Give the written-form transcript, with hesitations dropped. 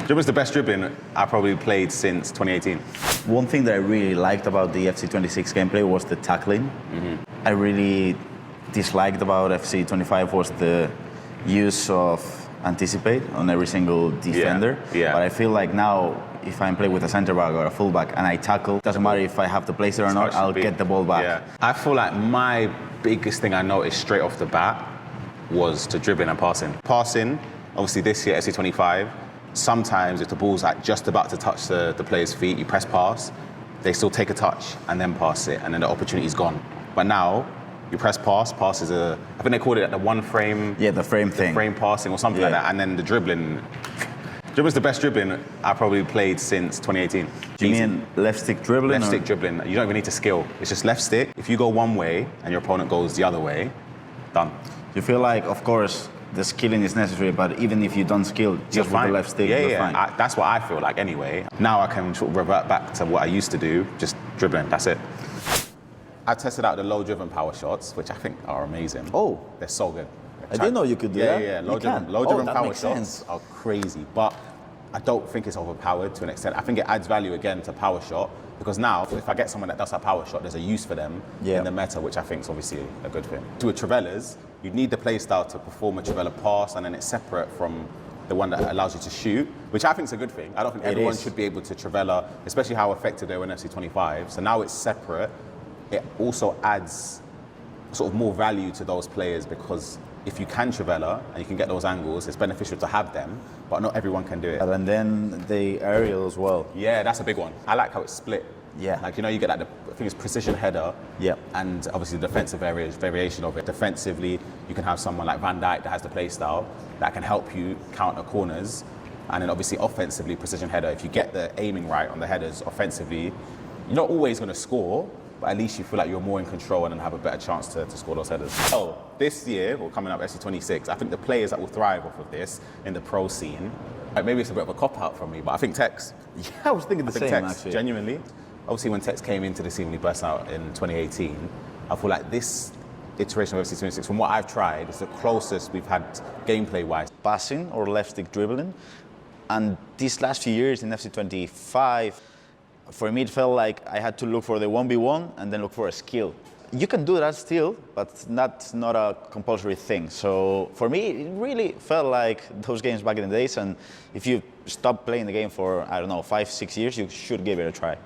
Dribbling's the best dribbling I probably played since 2018. One thing that I really liked about the FC26 gameplay was the tackling. I really disliked about FC25 was the use of anticipate on every single defender. Yeah. But I feel like now, if I'm playing with a centre back or a full back and I tackle, doesn't matter if I have to place it or not, I'll get the ball back. Yeah. I feel like my biggest thing I noticed straight off the bat was to dribbling and passing. Passing, obviously this year, FC25, sometimes if the ball's like just about to touch the player's feet, you press pass, they still take a touch and then pass it, and then the opportunity's gone. But now, you press pass is I think they called it the one frame. Yeah, the frame thing. Frame passing or something like that, and then the dribbling. Dribbling's the best dribbling I probably played since 2018. Do you mean left stick dribbling? Left stick dribbling. You don't even need to skill. It's just left stick. If you go one way and your opponent goes the other way, done. You feel like, of course, the skilling is necessary, but even if you don't skill, just with the left stick, you're fine. That's what I feel like anyway. Now I can sort of revert back to what I used to do, just dribbling, that's it. I tested out the low-driven power shots, which I think are amazing. Oh. They're so good. I didn't know you could do that. Yeah, Low-driven power shots are crazy, but I don't think it's overpowered to an extent. I think it adds value again to power shot, because now if I get someone that does a power shot, there's a use for them in the meta, which I think is obviously a good thing. With Trivelas, you need the play style to perform a Trivela pass, and then it's separate from the one that allows you to shoot, which I think is a good thing. I don't think everyone should be able to Trivela, especially how effective they were in FC25. So now it's separate. It also adds sort of more value to those players, because if you can Trivela and you can get those angles, it's beneficial to have them, but not everyone can do it. And then the aerial as well. Yeah, that's a big one. I like how it's split. Yeah. Like, you get like I think it's precision header. Yeah. And obviously the defensive variation of it. Defensively, you can have someone like Van Dijk that has the play style that can help you counter corners. And then obviously offensively, precision header. If you get the aiming right on the headers offensively, you're not always going to score, but at least you feel like you're more in control and have a better chance to score those headers. So this year, or coming up FC26, I think the players that will thrive off of this in the pro scene, maybe it's a bit of a cop-out from me, but I think Tex. Yeah, I was thinking the same, Tex, actually. Genuinely. Obviously, when Tex came into the scene when he burst out in 2018, I feel like this iteration of FC26, from what I've tried, is the closest we've had gameplay-wise. Passing or left stick dribbling. And these last few years in FC25, for me, it felt like I had to look for the 1v1 and then look for a skill. You can do that still, but that's not a compulsory thing. So for me, it really felt like those games back in the days. And if you stop playing the game for, I don't know, 5-6 years, you should give it a try.